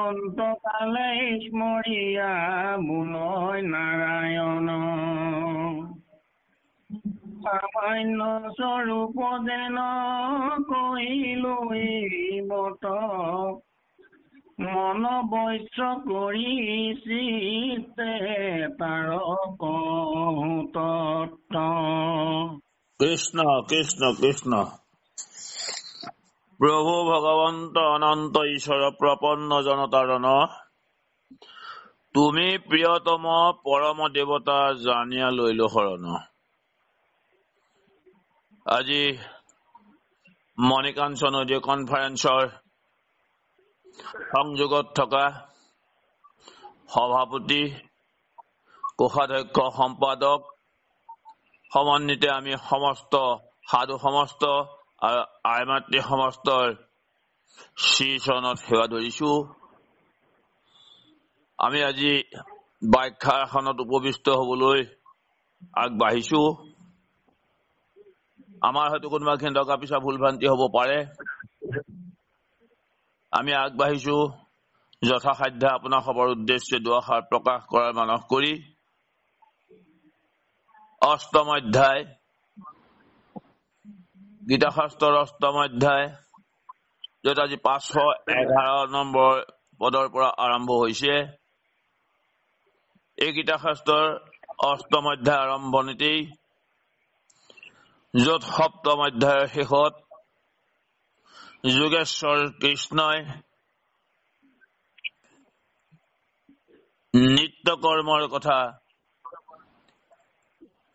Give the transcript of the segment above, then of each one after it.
অন্তকালে স্মৰিয়া বুলয় নাৰায়ণ সামান্য স্বৰূপ যেন কৈলো বত মন বৈশ্য কৰি চিতে তাৰ তত্ত্ব। কৃষ্ণ কৃষ্ণ কৃষ্ণ। প্ৰভু ভগৱন্ত অনন্ত ঈশ্বৰ প্ৰপন্ন জনতাৰণ তুমি প্ৰিয়তম পৰম দেৱতা জানিয়া লৈলো শৰণ। আজি মণিকাঞ্চন অডিঅ' কনফাৰেন্সৰ সংযোগত থকা সভাপতি, কোষাধ্যক্ষ, সম্পাদক সমন্বিতে আমি সমস্ত সাধু সমস্ত আৰু আই মাতৃ সমস্তৰ শ্ৰী চৰণত সেৱা ধৰিছো। আমি আজি ব্যাখ্যাৰ আসনত উপবিষ্ট হবলৈ আগবাঢ়িছো। আমাৰ হয়তো কোনোবাখিনি টকা পিছা ভুল ভ্ৰান্তি হ'ব পাৰে। আমি আগবাঢ়িছো যথাসাধ্য আপোনাৰ সবৰ উদ্দেশ্যে দুআষাৰ প্ৰকাশ কৰাৰ মানস কৰি অষ্টম অধ্যায় গীতা শাস্ত্ৰৰ অষ্টম অধ্যায় য'ত আজি 511 নম্বৰ পদৰ পৰা আৰম্ভ হৈছে। এই গীতা শাস্ত্ৰৰ অষ্টম অধ্যায় আৰম্ভণিতেই য'ত সপ্তম অধ্যায়ৰ শেষত যোগেশ্বৰ কৃষ্ণই নিত্য কৰ্মৰ কথা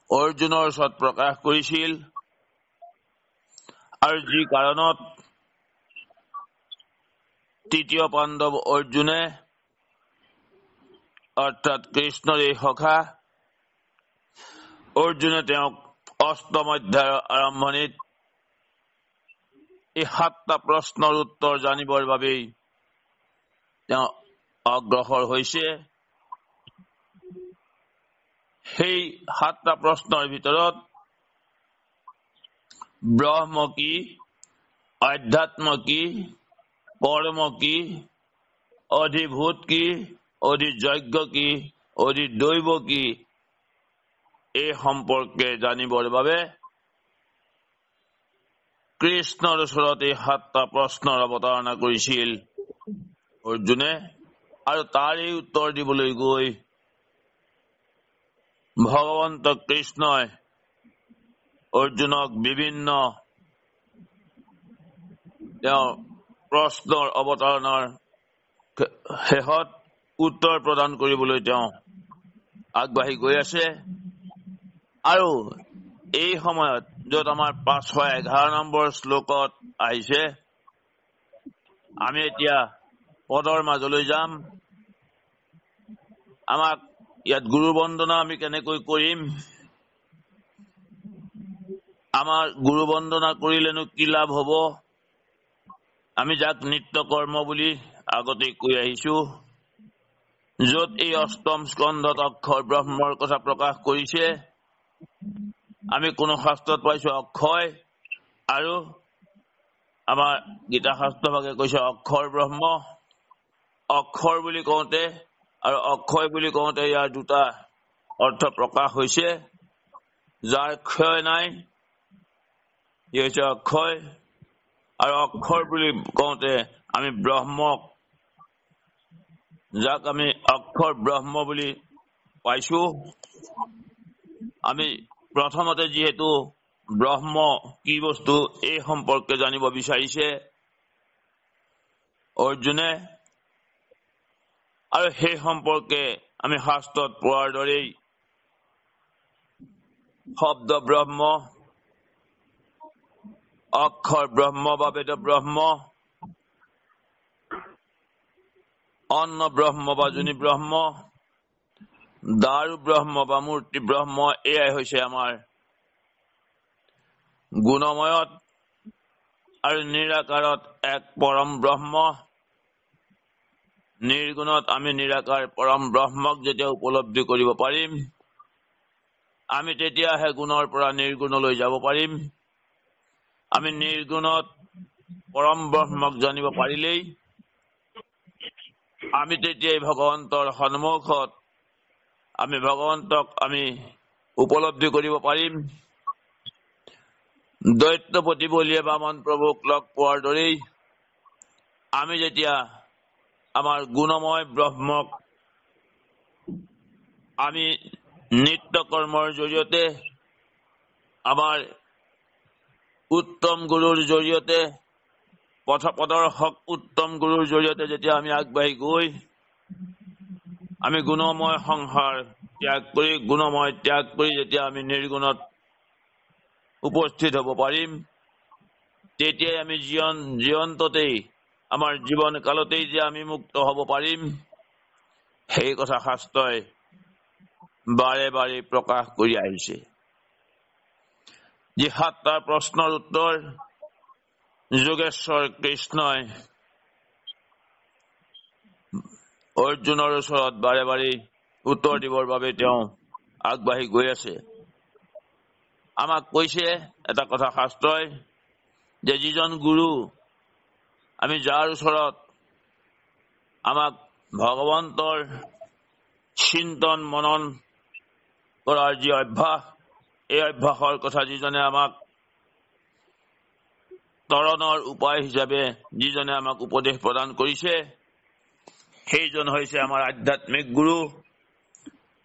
অৰ্জুনৰ ওচৰত প্ৰকাশ কৰিছিল আৰু যি কাৰণত তৃতীয় পাণ্ডৱ অৰ্জুনে অৰ্থাৎ কৃষ্ণৰ এই সখা অৰ্জুনে তেওঁক অষ্টম অধ্যায়ৰ আৰম্ভণিত এই 7টা প্ৰশ্নৰ উত্তৰ জানিবৰ বাবেই তেওঁ অগ্ৰসৰ হৈছে। সেই 7টা প্ৰশ্নৰ ভিতৰত ব্ৰহ্ম কি, আধ্যাত্ম কি, কৰ্ম কি, অধিভূত কি, অধিযজ্ঞ কি, অধিদৈৱ কি, এই সম্পৰ্কে জানিবৰ বাবে কৃষ্ণৰ ওচৰত এই 7টা প্ৰশ্নৰ অৱতাৰণা কৰিছিল অৰ্জুনে আৰু তাৰে উত্তৰ দিবলৈ গৈ ভগৱন্ত কৃষ্ণই অৰ্জুনক বিভিন্ন তেওঁ প্ৰশ্নৰ অৱতাৰণাৰ শেষত উত্তৰ প্ৰদান কৰিবলৈ তেওঁ আগবাঢ়ি গৈ আছে। আৰু এই সময়ত য'ত আমাৰ 511 নম্বৰ শ্লোকত আহিছে, আমি এতিয়া পদৰ মাজলৈ যাম। আমাক ইয়াত গুৰু বন্দনা আমি কেনেকৈ কৰিম, আমাৰ গুৰু বন্দনা কৰিলেনো কি লাভ হ'ব, আমি যাক নিত্য কৰ্ম বুলি আগতে কৈ আহিছো, য'ত এই অষ্টম স্কন্ধত অক্ষৰ ব্ৰহ্মৰ কথা প্ৰকাশ কৰিছে। আমি কোনো শাস্ত্ৰত পাইছো অক্ষয় আৰু আমাৰ গীতা শাস্ত্ৰ ভাগে কৈছে অক্ষৰ ব্ৰহ্ম। অক্ষৰ বুলি কওঁতে আৰু অক্ষয় বুলি কওঁতে ইয়াৰ দুটা অৰ্থ প্ৰকাশ হৈছে। যাৰ ক্ষয় নাই ই হৈছে অক্ষয়, আৰু অক্ষৰ বুলি কওঁতে আমি ব্ৰহ্মক, যাক আমি অক্ষৰ ব্ৰহ্ম বুলি পাইছো। আমি প্ৰথমতে যিহেতু ব্ৰহ্ম কি বস্তু এই সম্পৰ্কে জানিব বিচাৰিছে অৰ্জুনে, আৰু সেই সম্পৰ্কে আমি শাস্ত্ৰত পোৱাৰ দৰেই শব্দ ব্ৰহ্ম, অক্ষৰ ব্ৰহ্ম বা বেদ ব্ৰহ্ম, অন্ন ব্ৰহ্ম বা যোনি ব্ৰহ্ম, দাৰু ব্ৰহ্ম বা মূৰ্তি ব্ৰহ্ম, এয়াই হৈছে আমাৰ গুণময়ত আৰু নিৰাকাৰত এক পৰম ব্ৰহ্ম। নিৰ্গুণত আমি নিৰাকাৰ পৰম ব্ৰহ্মক যেতিয়া উপলব্ধি কৰিব পাৰিম, আমি তেতিয়াহে গুণৰ পৰা নিৰ্গুণলৈ যাব পাৰিম। আমি নিৰ্গুণত পৰম ব্ৰহ্মক জানিব পাৰিলেই আমি তেতিয়াই ভগৱন্তৰ সন্মুখত আমি ভগৱন্তক আমি উপলব্ধি কৰিব পাৰিম। দৈত্যপতি বলিয়ে বামন প্ৰভুক লগ পোৱাৰ দৰেই আমি যেতিয়া আমাৰ গুণময় ব্ৰহ্মক আমি নিত্য কৰ্মৰ জৰিয়তে আমাৰ উত্তম গুৰুৰ জৰিয়তে পথপ্ৰদৰ্শক উত্তম গুৰুৰ জৰিয়তে যেতিয়া আমি আগবাঢ়ি গৈ আমি গুণময় সংসাৰ ত্যাগ কৰি গুণময় ত্যাগ কৰি যেতিয়া আমি নিৰ্গুণত উপস্থিত হ'ব পাৰিম, তেতিয়াই আমি জীৱন্ততেই আমাৰ জীৱন কালতেই যে আমি মুক্ত হ'ব পাৰিম, সেই কথা শাস্ত্ৰই বাৰে বাৰে প্ৰকাশ কৰি আহিছে। যি 7টা প্ৰশ্নৰ উত্তৰ যোগেশ্বৰ কৃষ্ণই অৰ্জুনৰ ওচৰত বাৰে বাৰে উত্তৰ দিবৰ বাবে তেওঁ আগবাঢ়ি গৈ আছে। আমাক কৈছে এটা কথা শাস্ত্ৰই যে যিজন গুৰু আমি যাৰ ওচৰত আমাক ভগৱন্তৰ চিন্তন মনন কৰাৰ যি অভ্যাস, এই অভ্যাসৰ কথা যিজনে আমাক তৰণৰ উপায় হিচাপে যিজনে আমাক উপদেশ প্ৰদান কৰিছে, সেইজন হৈছে আমাৰ আধ্যাত্মিক গুৰু।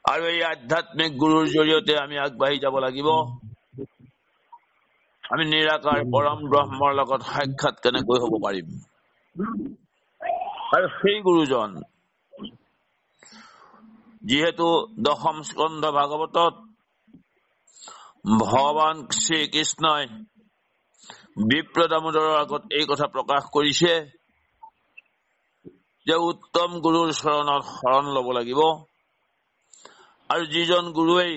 আৰু এই আধ্যাত্মিক গুৰুৰ জৰিয়তে আমি আগবাঢ়ি যাব লাগিব। আমি নিৰাকাৰ পৰম ব্ৰহ্মৰ লগত সাক্ষাৎ কেনেকৈ হ'ব পাৰিম? আৰু সেই গুৰুজন যিহেতু 10ম স্কন্ধ ভাগৱতত ভগৱান শ্ৰীকৃষ্ণই বিপ্ৰ দামোদৰৰ আগত এই কথা প্ৰকাশ কৰিছে যে উত্তম গুৰুৰ চৰণত শৰণ ল'ব লাগিব। আৰু যিজন গুৰুৱেই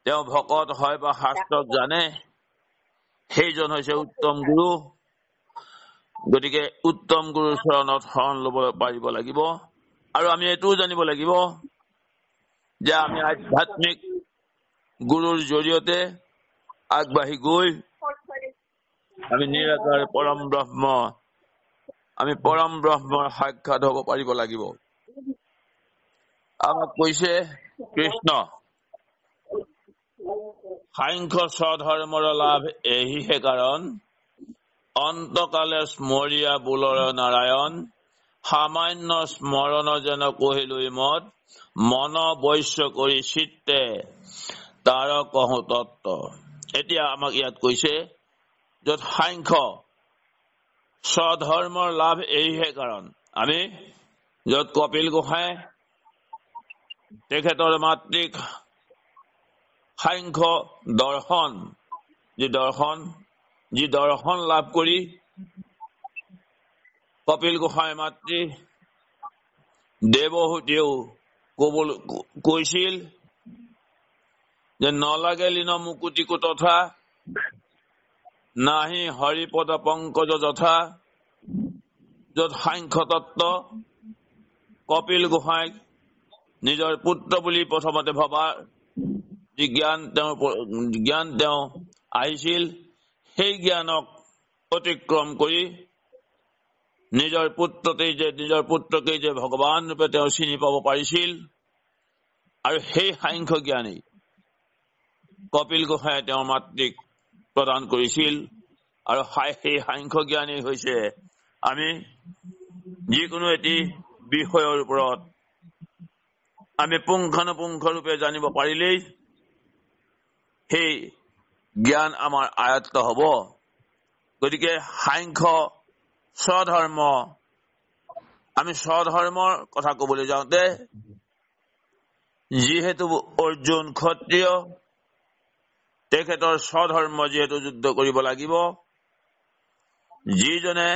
তেওঁ ভকত হয় বা শাস্ত্ৰক জানে, সেইজন হৈছে উত্তম গুৰু। গতিকে উত্তম গুৰুৰ চৰণত শৰণ ল'ব পাৰিব লাগিব। আৰু আমি এইটোও জানিব লাগিব যে আমি আধ্যাত্মিক গুৰুৰ জৰিয়তে আগবাঢ়ি গৈ আমি নিৰাকাৰ পৰম ব্ৰহ্ম আমি পৰম ব্ৰহ্মৰ সাক্ষাৎ হ'ব পাৰিব লাগিব। আমাক কৈছে কৃষ্ণ, সাংখ্য স্বধৰ্মৰ লাভ এহিহে কাৰণ, অন্তকালে স্মৰীয়া বোলৰ নাৰায়ণ, সামান্য স্মৰণ যেন কহিলৈ মত, মন বৈশ্য কৰি চিত্তে তাৰ কহো তত্ত্ব। এতিয়া আমাক ইয়াত কৈছে য'ত সাংখ্য স্বধৰ্মৰ লাভ এহিহে কাৰণ, আমি য'ত কপিল গোসাঁই তেখেতৰ মাতৃক সাংখ্য দৰ্শন যি দৰ্শন লাভ কৰি কপিল গোসাঁই মাতৃ দেৱহূতিয়েও কৈছিল যে নলাগে লীন মুকুতিকো তথা, নাহি হৰিপদ পংকজ যথা। য'ত সাংখ্য তত্ত্ব কপিল গোসাঁইক নিজৰ পুত্ৰ বুলি প্ৰথমতে ভবা যি জ্ঞান তেওঁ আহিছিল, সেই জ্ঞানক অতিক্ৰম কৰি নিজৰ পুত্ৰকেই যে ভগৱান ৰূপে তেওঁ চিনি পাব পাৰিছিল। আৰু সেই সাংখ্য জ্ঞানেই কপিল গোসাঁয়ে তেওঁৰ মাতৃক প্ৰদান কৰিছিল। আৰু সেই সাংখ্য জ্ঞানেই হৈছে আমি যিকোনো এটি বিষয়ৰ ওপৰত আমি পুংখানুপুংখৰূপে জানিব পাৰিলেই সেই জ্ঞান আমাৰ আয়ত্ত হ'ব। গতিকে সাংখ্য স্বধৰ্ম, আমি স্বধৰ্মৰ কথা ক'বলৈ যাওঁতে যিহেতু অৰ্জুন ক্ষত্ৰিয়, তেখেতৰ স্বধৰ্ম যিহেতু যুদ্ধ কৰিব লাগিব। যিজনে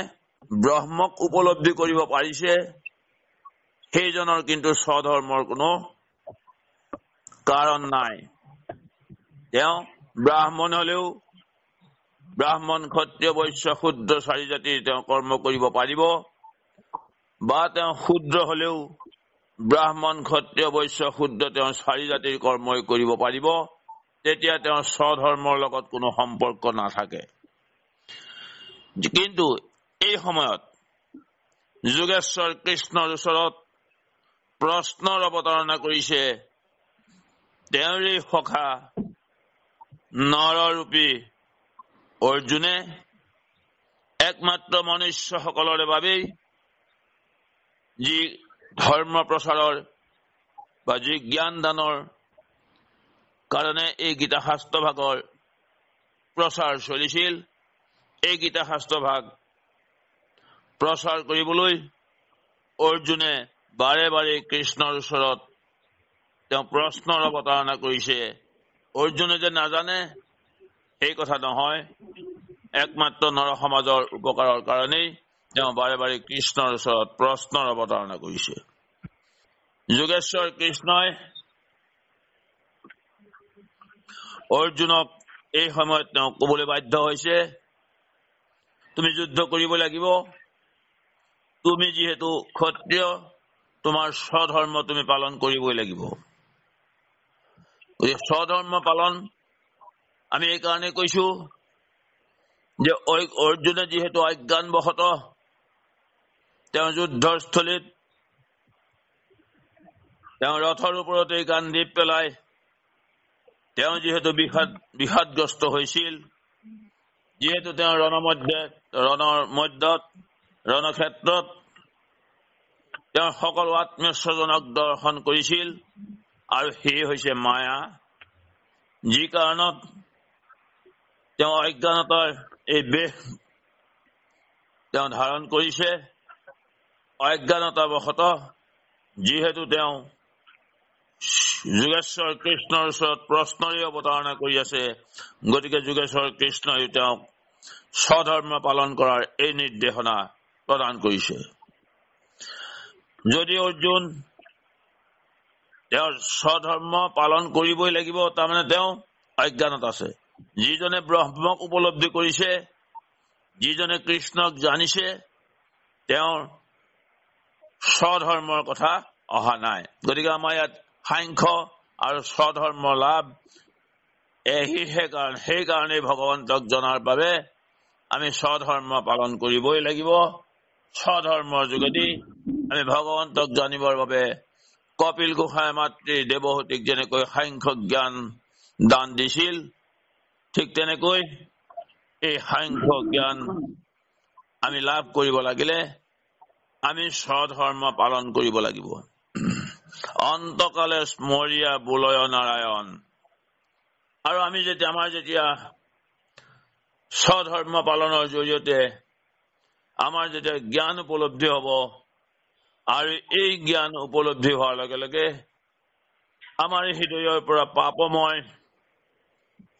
ব্ৰহ্মক উপলব্ধি কৰিব পাৰিছে, সেইজনৰ কিন্তু স্বধৰ্মৰ কোনো কাৰণ নাই। তেওঁ ব্ৰাহ্মণ হলেও ব্ৰাহ্মণ, ক্ষত্ৰিয়, বৈশ্য, শূদ্ৰ 4 জাতিৰ তেওঁ কৰ্ম কৰিব পাৰিব, বা তেওঁ শূদ্ৰ হলেও ব্ৰাহ্মণ, ক্ষত্ৰিয়, বৈশ্য, শূদ্ৰ তেওঁ 4 জাতিৰ কৰ্মই কৰিব পাৰিব। তেতিয়া তেওঁৰ স্বধৰ্মৰ লগত কোনো সম্পৰ্ক নাথাকে। কিন্তু এই সময়ত যোগেশ্বৰ কৃষ্ণৰ ওচৰত প্ৰশ্নৰ অৱতাৰণা কৰিছে। তেওঁৰে সখা নৰৰূপী অৰ্জুনে একমাত্ৰ মনুষ্যসকলৰ বাবেই যি ধৰ্ম প্ৰচাৰৰ বা যি জ্ঞান দানৰ কাৰণে এই গীতা শাস্ত্ৰ ভাগৰ প্ৰচাৰ চলিছিল, এই গীতা শাস্ত্ৰ ভাগ প্ৰচাৰ কৰিবলৈ অৰ্জুনে বাৰে বাৰে কৃষ্ণৰ ওচৰত তেওঁ প্ৰশ্নৰ অৱতাৰণা কৰিছে। অৰ্জুনে যে নাজানে সেই কথা নহয়, একমাত্ৰ নৰ সমাজৰ উপকাৰৰ কাৰণেই তেওঁ বাৰে বাৰে কৃষ্ণৰ ওচৰত প্ৰশ্নৰ অৱতাৰণা কৰিছে। যোগেশ্বৰ কৃষ্ণই অৰ্জুনক এই সময়ত তেওঁ কবলৈ বাধ্য হৈছে, তুমি যুদ্ধ কৰিব লাগিব, তুমি যিহেতু ক্ষত্ৰিয়, তোমাৰ স্বধৰ্ম তুমি পালন কৰিবই লাগিব। স্বধৰ্ম পালন আমি এই কাৰণে কৈছো যে অৰ্জুনে যিহেতু অজ্ঞানবশতঃ তেওঁ যুদ্ধস্থলীত তেওঁ ৰথৰ ওপৰতে গান্ধী পেলাই তেওঁ যিহেতু বিষাদগ্ৰস্ত হৈছিল, যিহেতু তেওঁ ৰণক্ষেত্ৰত তেওঁ সকলো আত্মীয় স্বজনক দৰ্শন কৰিছিল, আৰু সেয়ে হৈছে মায়া, যি কাৰণত তেওঁ অজ্ঞানতাৰ এই বেশ তেওঁ ধাৰণ কৰিছে। অজ্ঞানতাবশতঃ যিহেতু তেওঁ যোগেশ্বৰ কৃষ্ণৰ ওচৰত প্ৰশ্নৰে অৱতাৰণা কৰি আছে, গতিকে যোগেশ্বৰ কৃষ্ণই তেওঁক স্বধৰ্ম পালন কৰাৰ এই নিৰ্দেশনা প্ৰদান কৰিছে। যদি অৰ্জুন তেওঁৰ স্বধৰ্ম পালন কৰিবই লাগিব, তাৰমানে তেওঁ অজ্ঞানত আছে। যিজনে ব্ৰহ্মক উপলব্ধি কৰিছে, যিজনে কৃষ্ণক জানিছে, তেওঁৰ স্বধৰ্মৰ কথা অহা নাই। গতিকে আমাৰ ইয়াত সাংখ্য আৰু স্বধৰ্ম লাভ সেইকাৰণে ভগৱন্তক জনাৰ বাবে আমি স্বধৰ্ম পালন কৰিবই লাগিব। স্বধৰ্মৰ যোগেদি আমি ভগৱন্তক জানিবৰ বাবে কপিল গোসাঁই মাতৃ দেৱহূতিক যেনেকৈ সাংখ্য জ্ঞান দান দিছিল, ঠিক তেনেকৈ এই সাংখ্য জ্ঞান আমি লাভ কৰিব লাগিলে আমি স্বধৰ্ম পালন কৰিব লাগিব। অন্তকালে স্মৰীয়া বুলয় নাৰায়ণ। আৰু আমি আমাৰ যেতিয়া স্বধৰ্ম পালনৰ জৰিয়তে আমাৰ যেতিয়া জ্ঞান উপলব্ধি হ'ব, আৰু এই জ্ঞান উপলব্ধি হোৱাৰ লগে লগে আমাৰ হৃদয়ৰ পৰা পাপময়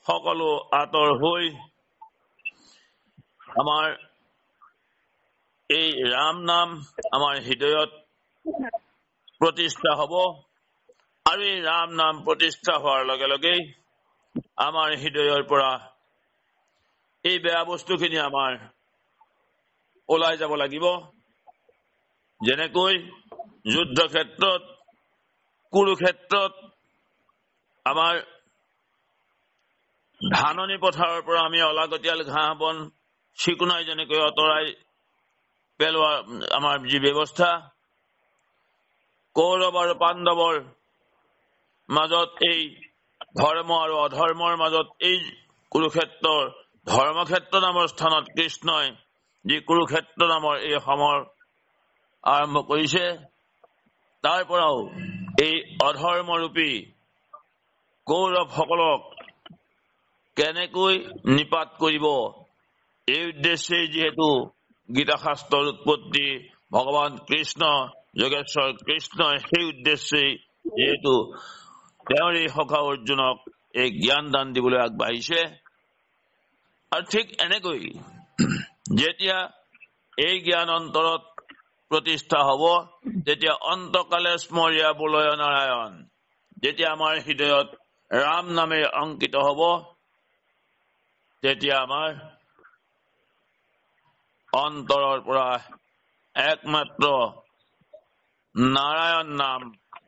সকলো আঁতৰ হৈ আমাৰ এই ৰাম নাম আমাৰ হৃদয়ত প্ৰতিষ্ঠা হ'ব, আৰু এই ৰাম নাম প্ৰতিষ্ঠা হোৱাৰ লগে লগে আমাৰ হৃদয়ৰ পৰা এই বেয়া বস্তুখিনি আমাৰ ওলাই যাব লাগিব। যেনেকৈ যুদ্ধক্ষেত্ৰত কুৰুক্ষেত্ৰত আমাৰ ধাননি পথাৰৰ পৰা আমি অলাগতিয়াল ঘাঁহ বন চিকুণাই যেনেকৈ আঁতৰাই পেলোৱা আমাৰ যি ব্যৱস্থা, কৌৰৱ আৰু পাণ্ডৱৰ মাজত এই ধৰ্ম আৰু অধৰ্মৰ মাজত এই কুৰুক্ষেত্ৰৰ ধৰ্মক্ষেত্ৰ নামৰ স্থানত কৃষ্ণই যি কুৰুক্ষেত্ৰ নামৰ এই সমৰ আৰম্ভ কৰিছে, তাৰ পৰাও এই অধৰ্মৰূপী কৌৰৱসকলক কেনেকৈ নিপাত কৰিব, এই উদ্দেশ্যেই যিহেতু গীতা শাস্ত্ৰৰ উৎপত্তি ভগৱান কৃষ্ণ যোগেশ্বৰ কৃষ্ণই সেই উদ্দেশ্যেই যিহেতু তেওঁৰ এই সখা অৰ্জুনক এই জ্ঞান দান দিবলৈ আগবাঢ়িছে। আৰু ঠিক এনেকৈ যেতিয়া এই জ্ঞান অন্তৰত প্ৰতিষ্ঠা হ'ব, তেতিয়া অন্তকালে স্মৰীয়া বুলয় নাৰায়ণ, যেতিয়া আমাৰ হৃদয়ত ৰাম নামে অংকিত হ'ব, তেতিয়া আমাৰ অন্তৰৰ পৰা একমাত্ৰ নাৰায়ণ নাম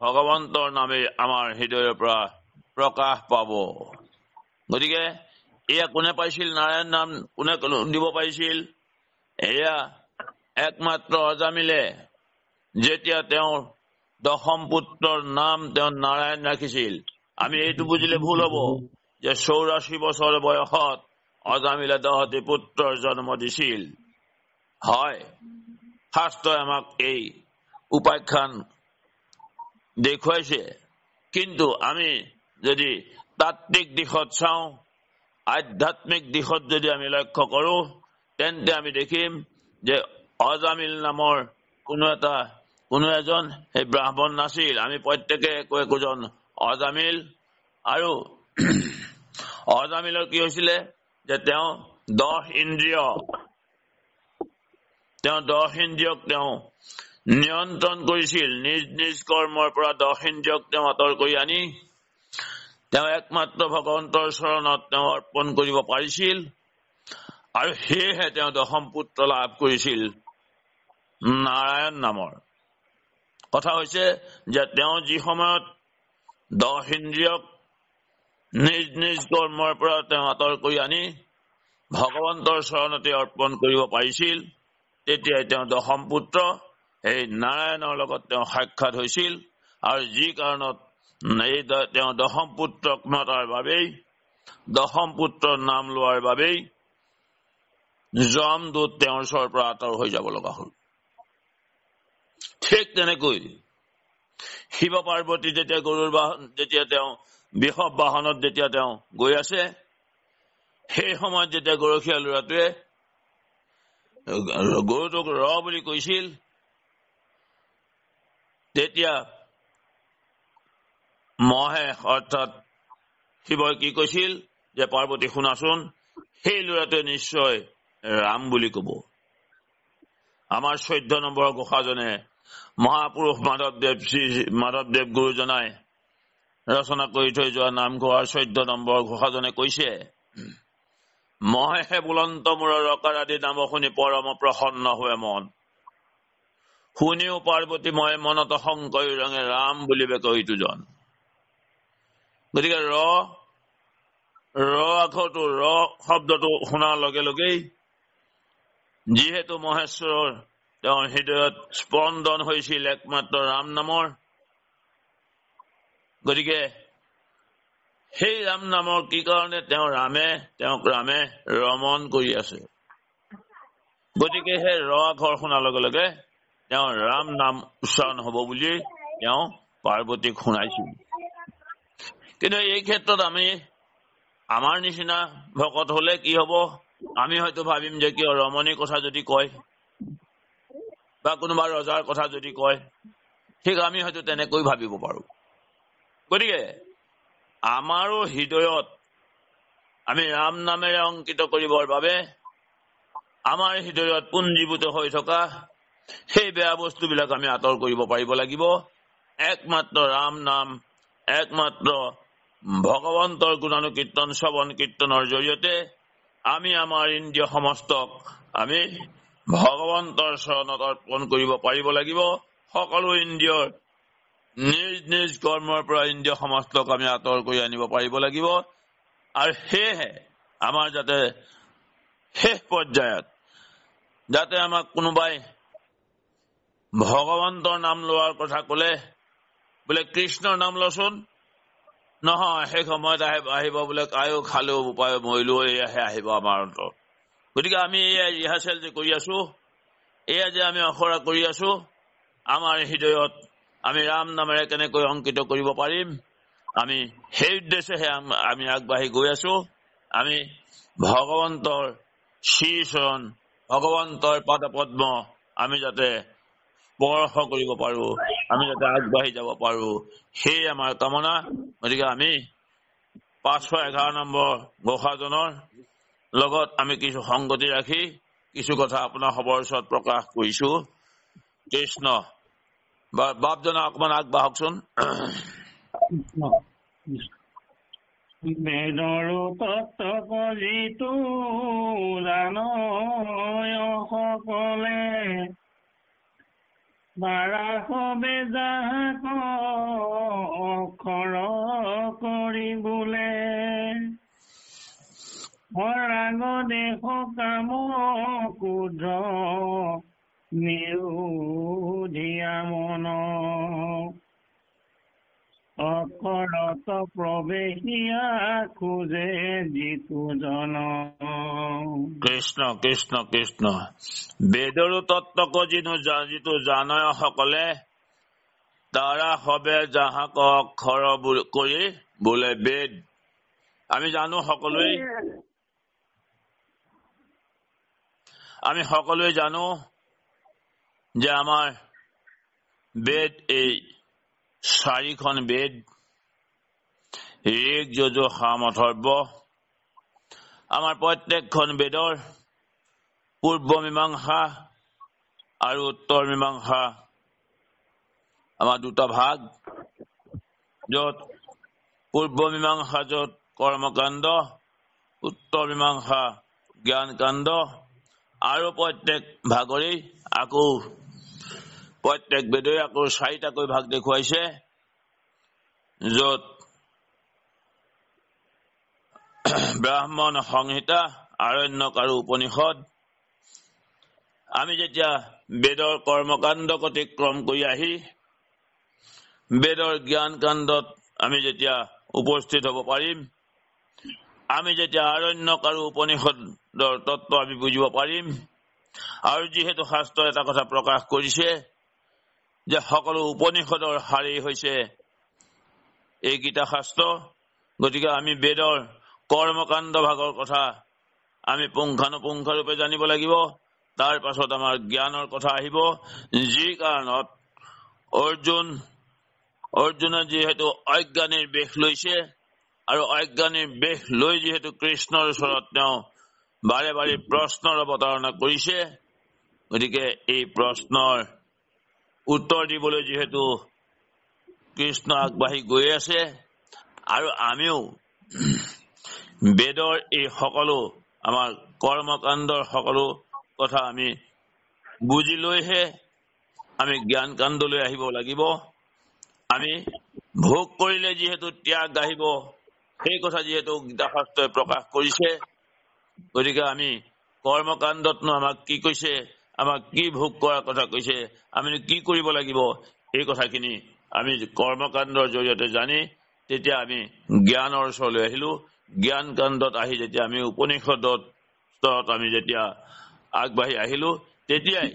ভগৱন্তৰ নামে আমাৰ হৃদয়ৰ পৰা প্ৰকাশ পাব। গতিকে এয়া কোনে পাইছিল? নাৰায়ণ নাম কোনে দিব পাৰিছিল? এয়া একমাত্ৰ অজামিলে যেতিয়া তেওঁৰ দশম পুত্ৰৰ নাম তেওঁ নাৰায়ণ ৰাখিছিল, আমি এইটো বুজিলে ভুল হ'ব যে 84 বছৰ বয়সত অজামিলে 10টি পুত্ৰৰ জন্ম দিছিল। হয়, শাস্ত্ৰই আমাক এই উপাখ্যান দেখুৱাইছে, কিন্তু আমি যদি তাত্ত্বিক দিশত চাওঁ, আধ্যাত্মিক দিশত যদি আমি লক্ষ্য কৰো, তেন্তে আমি দেখিম যে অজামিল নামৰ কোনো এজন সেই ব্ৰাহ্মণ নাছিল। আমি প্ৰত্যেকে একোজন অজামিল। আৰু অজামিলৰ কি হৈছিলে যে তেওঁ 10 ইন্দ্ৰিয়ক তেওঁ নিয়ন্ত্ৰণ কৰিছিল। নিজ নিজ কৰ্মৰ পৰা 10 ইন্দ্ৰিয়ক তেওঁ আঁতৰ কৰি আনি তেওঁ একমাত্ৰ ভগৱন্তৰ চৰণত তেওঁ অৰ্পণ কৰিব পাৰিছিল, আৰু সেয়েহে তেওঁ দশম পুত্ৰ লাভ কৰিছিল নাৰায়ণ নামৰ। কথা হৈছে যে তেওঁ যি সময়ত 10 ইন্দ্ৰিয়ক নিজ নিজ কৰ্মৰ পৰা তেওঁ আঁতৰ কৰি আনি ভগৱন্তৰ চৰণতে অৰ্পণ কৰিব পাৰিছিল, তেতিয়াই তেওঁ দশম পুত্ৰ এই নাৰায়ণৰ লগত তেওঁ সাক্ষাৎ হৈছিল। আৰু যি কাৰণত তেওঁ দশম পুত্ৰক মতাৰ বাবেই, দশম পুত্ৰৰ নাম লোৱাৰ বাবেই যমদূত তেওঁৰ ওচৰৰ পৰা আঁতৰ হৈ যাব লগা হ'ল। ঠিক তেনেকৈ শিৱ পাৰ্বতী যেতিয়া তেওঁ বৃষভ বাহনত যেতিয়া তেওঁ গৈ আছে, সেই সময়ত যেতিয়া গৰখীয়া ল'ৰাটোৱে গৰুটোক ৰ বুলি কৈছিল, তেতিয়া মহে অৰ্থাৎ শিৱই কি কৈছিল যে পাৰ্বতী শুনাচোন, সেই ল'ৰাটোৱে নিশ্চয় ৰাম বুলি কব। আমাৰ 14 নম্বৰৰ ঘোষাজনে মহাপুৰুষ মাধৱদেৱ গুৰুজনাই ৰচনা কৰি থৈ যোৱা নামঘোষাৰ 14 নম্বৰ ঘোষাজনে কৈছে, মহেহে বুলন্ত মূৰৰ ৰকাৰ আদি নাম শুনি পৰম প্ৰসন্ন হোৱে মন, শুনিও পাৰ্বতী ময়ে মনত শংকৰ ৰঙে ৰাম বুলিবে কৈতো জন। গতিকে ৰ আখৰটো, ৰ শব্দটো শুনাৰ লগে লগেই যিহেতু মহেশ্বৰৰ তেওঁৰ হৃদয়ত স্পন্দন হৈছিল একমাত্ৰ ৰাম নামৰ, গতিকে সেই ৰাম নামৰ কি কাৰণে তেওঁক ৰামে ৰমন কৰি আছে। গতিকে সেই ৰ আখৰ শুনাৰ লগে লগে তেওঁৰ ৰাম নাম উচ্চাৰণ হব বুলি তেওঁ পাৰ্বতীক শুনাইছিল। কিন্তু এই ক্ষেত্ৰত আমাৰ নিচিনা ভকত হলে কি হব, আমি হয়তো ভাবিম যে কিয় ৰমণীৰ কথা যদি কয় বা কোনোবা ৰজাৰ কথা যদি কয়, ঠিক আমি হয়তো তেনেকৈ ভাবিব পাৰো। গতিকে আমাৰো হৃদয়ত আমি ৰাম নামেৰে অংকিত কৰিবৰ বাবে আমাৰ হৃদয়ত পুঞ্জীভূত হৈ থকা সেই বেয়া বস্তুবিলাক আমি আঁতৰ কৰিব পাৰিব লাগিব। একমাত্ৰ ৰাম নাম, একমাত্ৰ ভগৱন্তৰ গুণানুকীৰ্তন শ্ৰৱণ কীৰ্তনৰ জৰিয়তে আমি আমাৰ ইন্দ্ৰিয় সমস্তক আমি ভগৱন্তৰ চৰণত অৰ্পণ কৰিব পাৰিব লাগিব। সকলো ইন্দ্ৰিয়ৰ নিজ নিজ কৰ্মৰ পৰা ইন্দ্ৰিয় সমস্তক আমি আঁতৰ কৰি আনিব পাৰিব লাগিব। আৰু সেয়েহে আমাৰ যাতে শেষ পৰ্যায়ত যাতে আমাক কোনোবাই ভগৱন্তৰ নাম লোৱাৰ কথা কলে, বোলে কৃষ্ণৰ নাম লচোন, নহয় সেই সময়ত আহিব বোলে কায়ো খালেও উপায় মৰিলো, এয়াহে আহিব আমাৰ অন্তৰত। গতিকে আমি এয়া ৰিহাৰ্চেল যে কৰি আছো, এয়া যে আমি আখৰা কৰি আছো, আমাৰ হৃদয়ত আমি ৰাম নামেৰে কেনেকৈ অংকিত কৰিব পাৰিম, আমি সেই উদ্দেশ্যেহে আমি আগবাঢ়ি গৈ আছো। আমি ভগৱন্তৰ শ্ৰীচৰণ, ভগৱন্তৰ পাদ পদ্ম আমি যাতে স্পৰ্শ কৰিব পাৰো, আমি যাতে আগবাঢ়ি যাব পাৰো, সেই আমাৰ কামনা। গতিকে আমি 511 নম্বৰ ঘোষাজনৰ লগত আমি কিছু সংগতি ৰাখি কিছু কথা আপোনাৰ সবৰ ওচৰত প্ৰকাশ কৰিছো। কৃষ্ণ বাপজনা অকমান আগবাঢ়কচোন। বেদৰো তত্ত্ব যিটো জানয় সকলে, বাৰাহ বেজাক অক্ষৰ কৰি বোলে, ৰাগ দেশ কাম কুধ নিৰোধিয়া মন অক্ষৰত প্ৰৱেশিয়া খোজে যিটো জন। কৃষ্ণ কৃষ্ণ কৃষ্ণ। বেদৰো তত্ত্বক যিটো জানয় সকলে, তাৰা হবে যাহাক অক্ষৰ কৰি বোলে বেদ। আমি জানো সকলোৱে জানো যে আমাৰ বেদ এই 4খন বেদ, ঋক যজুৰ সাম অথৰ্ব। আমাৰ প্ৰত্যেকখন বেদৰ পূৰ্ব মীমাংসা আৰু উত্তৰ মীমাংসা আমাৰ দুটা ভাগ, য'ত পূৰ্ব মীমাংসা য'ত কৰ্মকাণ্ড, উত্তৰ মীমাংসা জ্ঞান কাণ্ড। আৰু প্ৰত্যেক ভাগৰেই আকৌ প্ৰত্যেক বেদই আকৌ 4টাকৈ ভাগ দেখুৱাইছে, য'ত ব্ৰাহ্মণ, সংহিতা, আৰণ্যক আৰু উপনিষদ। আমি যেতিয়া বেদৰ কৰ্মকাণ্ড অতিক্ৰম কৰি আহি বেদৰ জ্ঞান কাণ্ডত আমি যেতিয়া উপস্থিত হ'ব পাৰিম, আমি যেতিয়া আৰণ্যক আৰু উপনিষদৰ তত্ত্ব আমি বুজিব পাৰিম। আৰু যিহেতু শাস্ত্ৰই এটা কথা প্ৰকাশ কৰিছে যে সকলো উপনিষদৰ সাৰেই হৈছে এই গীতা শাস্ত্ৰ, গতিকে আমি বেদৰ কৰ্মকাণ্ড ভাগৰ কথা আমি পুংখানুপুংখৰূপে জানিব লাগিব। তাৰ পাছত আমাৰ জ্ঞানৰ কথা আহিব, যি কাৰণত অৰ্জুনে যিহেতু অজ্ঞানীৰ বেশ লৈছে, আৰু অজ্ঞানীৰ বেশ লৈ যিহেতু কৃষ্ণৰ ওচৰত তেওঁ বাৰে বাৰে প্ৰশ্নৰ অৱতাৰণা কৰিছে, গতিকে এই প্ৰশ্নৰ উত্তৰ দিবলৈ যিহেতু কৃষ্ণ আগবাঢ়ি গৈ আছে, আৰু আমিও বেদৰ এই সকলো আমাৰ কৰ্মকাণ্ডৰ সকলো কথা আমি বুজি লৈহে আমি জ্ঞান কাণ্ডলৈ আহিব লাগিব। আমি ভোগ কৰিলে যিহেতু ত্যাগ আহিব, সেই কথা যিহেতু গীতা শাস্ত্ৰই প্ৰকাশ কৰিছে, গতিকে আমি কৰ্মকাণ্ডতনো আমাক কি কৈছে, আমাক কি ভোগ কৰাৰ কথা কৈছে, আমি কি কৰিব লাগিব, এই কথাখিনি আমি কৰ্মকাণ্ডৰ জৰিয়তে জানি তেতিয়া আমি জ্ঞানৰ ওচৰলৈ আহিলো। জ্ঞান কাণ্ডত আহি যেতিয়া আমি উপনিষদত আমি যেতিয়া আগবাঢ়ি আহিলো, তেতিয়াই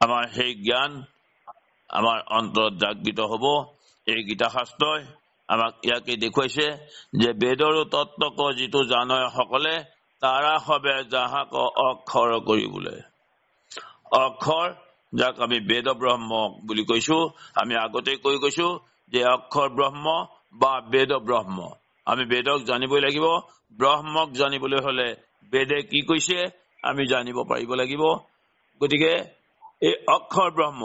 আমাৰ সেই জ্ঞান আমাৰ অন্তৰত জাগৃত হ'ব। এই গীতা শাস্ত্ৰই আমাক ইয়াকে দেখুৱাইছে যে বেদৰো তত্ত্বক যিটো জানয় সকলে, তাৰা হবে যাহাক অক্ষৰ কৰিবলৈ। অক্ষৰ যাক আমি বেদ ব্ৰহ্ম বুলি কৈছো, আমি আগতে কৈ গৈছো যে অক্ষৰ ব্ৰহ্ম বা বেদ ব্ৰহ্ম। আমি বেদক জানিবই লাগিব। ব্ৰহ্মক জানিবলৈ হলে বেদে কি কৈছে আমি জানিব পাৰিব লাগিব। গতিকে এই অক্ষৰ ব্ৰহ্ম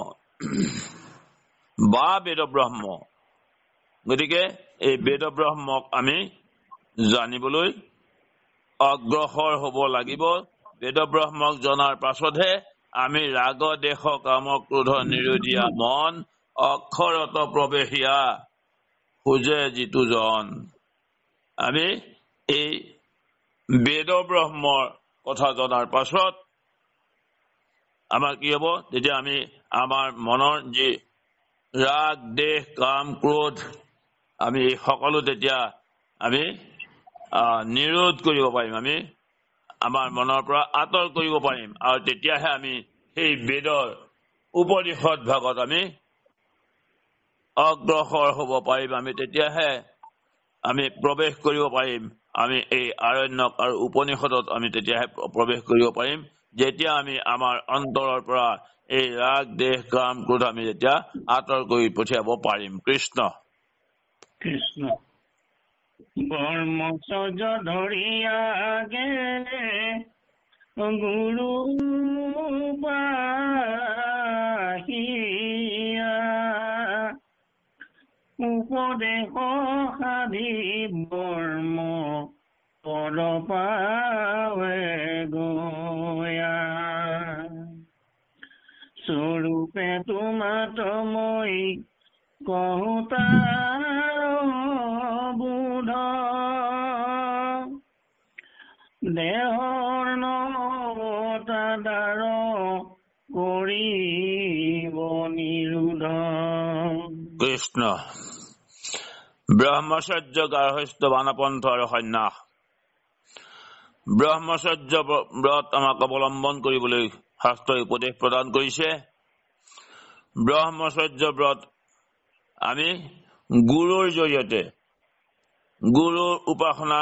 বা বেদ ব্ৰহ্ম, গতিকে এই বেদ ব্ৰহ্মক আমি জানিবলৈ অগ্ৰসৰ হ'ব লাগিব। বেদ ব্ৰহ্মক জনাৰ পাছতহে আমি ৰাগ দেশ কাম ক্ৰোধ নিৰোধিয়া মন অক্ষৰত প্ৰৱেশিয়া খোজে যিটো জন। আমি এই বেদ ব্ৰহ্মৰ কথা জনাৰ পাছত আমাৰ কি হ'ব, তেতিয়া আমি আমাৰ মনৰ যি ৰাগ দেশ কাম ক্ৰোধ, আমি এই সকলো তেতিয়া আমি নিৰোধ কৰিব পাৰিম, আমি আমাৰ মনৰ পৰা আঁতৰ কৰিব পাৰিম। আৰু তেতিয়াহে আমি সেই বেদৰ উপনিষদ ভাগত আমি অগ্ৰসৰ হ'ব পাৰিম। আমি তেতিয়াহে আমি প্ৰৱেশ কৰিব পাৰিম। আমি এই আৰণ্যক আৰু উপনিষদত আমি তেতিয়াহে প্ৰৱেশ কৰিব পাৰিম, যেতিয়া আমি আমাৰ অন্তৰৰ পৰা এই ৰাগ দেশ কাম ক্ৰোধ আমি যেতিয়া আঁতৰ কৰি পঠিয়াব পাৰিম। কৃষ্ণ কৃষ্ণ। ব্ৰহ্মচৰ্য ধৰিয়াগে গুৰু বাহিয়া উপদেশ সাধি বৰ্ম পদ পাৱে গয়া স্বৰূপে তোমাত মই কহুতাৰ বুধ দেহৰ নতাদাৰ কৰিব নিৰোধন। কৃষ্ণ। ব্ৰহ্মচৰ্য, গাৰ্হস্থ্য, বানপন্থ আৰু সন্ন্যাস। ব্ৰহ্মচৰ্য ব্ৰত আমাক অৱলম্বন কৰিবলৈ শাস্ত্ৰই উপদেশ প্ৰদান কৰিছে। ব্ৰহ্মচৰ্য ব্ৰত আমি গুৰুৰ জৰিয়তে গুৰুৰ উপাসনা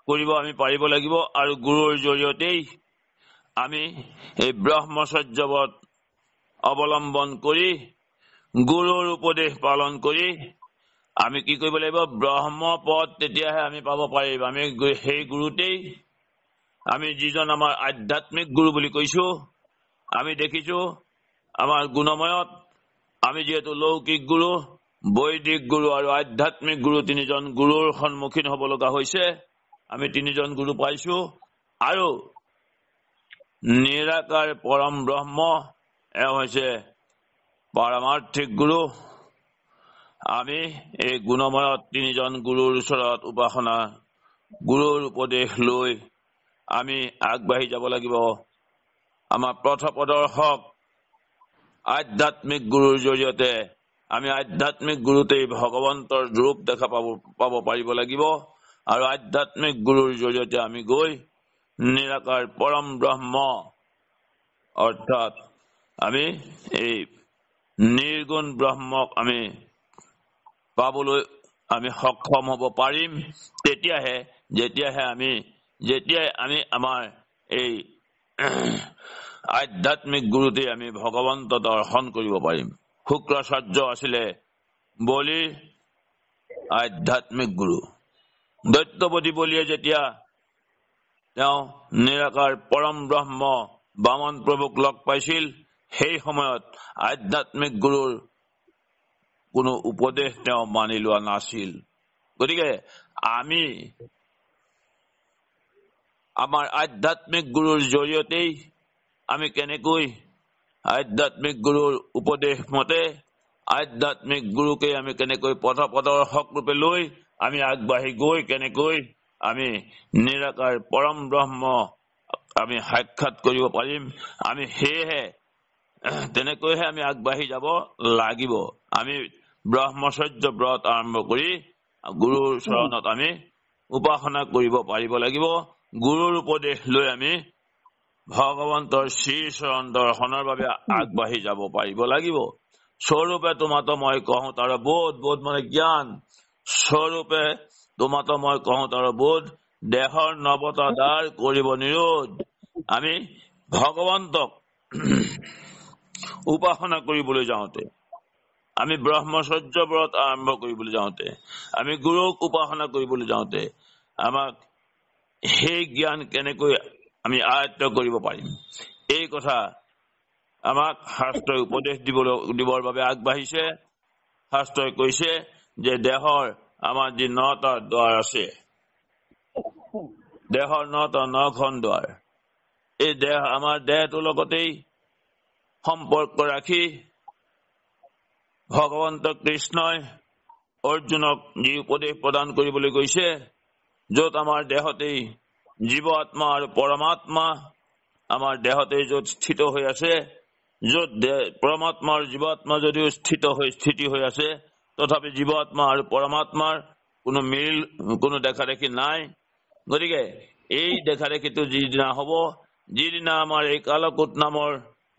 কৰিব আমি পাৰিব লাগিব, আৰু গুৰুৰ জৰিয়তেই আমি এই ব্ৰহ্মচৰ্য ব্ৰত অৱলম্বন কৰি গুৰুৰ উপদেশ পালন কৰি আমি কি কৰিব লাগিব? ব্ৰহ্মপদ তেতিয়াহে আমি পাব পাৰিম। আমি সেই গুৰুতেই, আমি যিজন আমাৰ আধ্যাত্মিক গুৰু বুলি কৈছো, আমি দেখিছো আমাৰ গুণময়ত আমি যিহেতু লৌকিক গুৰু, বৈদিক গুৰু আৰু আধ্যাত্মিক গুৰু, তিনিজন গুৰুৰ সন্মুখীন হব লগা হৈছে। আমি তিনিজন গুৰু পাইছো, আৰু নিৰাকাৰ পৰম ব্ৰহ্ম এওঁ হৈছে পাৰমাৰ্থিক গুৰু। আমি এই গুণময়ত তিনিজন গুৰুৰ ওচৰত উপাসনা, গুৰুৰ উপদেশ লৈ আমি আগবাঢ়ি যাব লাগিব। আমাৰ পথপ্ৰদৰ্শক আধ্যাত্মিক গুৰুৰ জৰিয়তে আমি আধ্যাত্মিক গুৰুতেই ভগৱন্তৰ ৰূপ দেখা পাব পাৰিব লাগিব, আৰু আধ্যাত্মিক গুৰুৰ জৰিয়তে আমি গৈ নিৰাকাৰ পৰম ব্ৰহ্ম অৰ্থাৎ আমি এই নিৰ্গুণ ব্ৰহ্মক আমি পাবলৈ আমি সক্ষম হব পাৰিম। যেতিয়াই আমি আমাৰ এই আধ্যাত্মিক গুৰুতে আমি ভগৱন্ত দৰ্শন কৰিব পাৰিম। শুক্ৰাচাৰ্য আছিলে বলিৰ আধ্যাত্মিক গুৰু। দৈত্যপতি বলিয়ে যেতিয়া তেওঁ নিৰাকাৰ পৰম ব্ৰহ্ম বামন প্ৰভুক লগ পাইছিল, সেই সময়ত আধ্যাত্মিক গুৰুৰ কোনো উপদেশ তেওঁ মানি লোৱা নাছিল। গতিকে আমি আমাৰ আধ্যাত্মিক গুৰুৰ জৰিয়তেই আমি কেনেকৈ আধ্যাত্মিক গুৰুৰ উপদেশ মতে আধ্যাত্মিক গুৰুকে আমি কেনেকৈ পথপ্ৰদৰ্শক ৰূপে লৈ আমি আগবাঢ়ি গৈ কেনেকৈ আমি নিৰাকাৰ পৰম ব্ৰহ্ম আমি সাক্ষাৎ কৰিব পাৰিম, আমি তেনেকৈহে আমি আগবাঢ়ি যাব লাগিব। আমি ব্ৰহ্মচৰ্য ব্ৰত আৰম্ভ কৰি গুৰুৰ চৰণত আমি উপাসনা কৰিব পাৰিব লাগিব। গুৰুৰ উপদেশ লৈ আমি ভগৱন্তৰ শ্ৰী চৰণ দৰ্শনৰ বাবে আগবাঢ়ি যাব পাৰিব লাগিব। স্বৰূপে তোমাতো মই কহোঁ তাৰ বোধ, বোধ মানে জ্ঞান। স্বৰূপে তোমাতো মই কহোঁ তাৰ বোধ, দেহৰ নৱতা দ্বাৰ কৰিব নিৰোধ। আমি ভগৱন্তক উপাসনা কৰিবলৈ যাওঁতে, আমি ব্ৰহ্মচৰ্য ব্ৰত আৰম্ভ কৰিবলৈ যাওঁতে, আমি গুৰুক উপাসনা কৰিবলৈ যাওঁতে আমাক সেই জ্ঞান কেনেকৈ আমি আয়ত্ত কৰিব পাৰিম, এই কথা আমাক শাস্ত্ৰই উপদেশ দিবৰ বাবে আগবাঢ়িছে। শাস্ত্ৰই কৈছে যে দেহৰ আমাৰ যি 9টা দ্বাৰ আছে, দেহৰ 9খন দ্বাৰ, এই আমাৰ দেহটোৰ লগতেই সম্পৰ্ক ৰাখি ভগৱন্ত কৃষ্ণই অৰ্জুনক যি উপদেশ প্ৰদান কৰিবলৈ গৈছে, য'ত আমাৰ দেহতেই জীৱ আত্মা আৰু পৰমাত্মা আমাৰ দেহতেই য'ত স্থিত হৈ আছে, য'ত পৰমাত্মা আৰু জীৱাত্মা যদিও স্থিতি হৈ আছে, তথাপি জীৱাত্মা আৰু পৰমাত্মাৰ কোনো দেখা দেখি নাই। গতিকে এই দেখা দেখিটো যিদিনা হ'ব, যিদিনা আমাৰ এই কালকুট নামৰ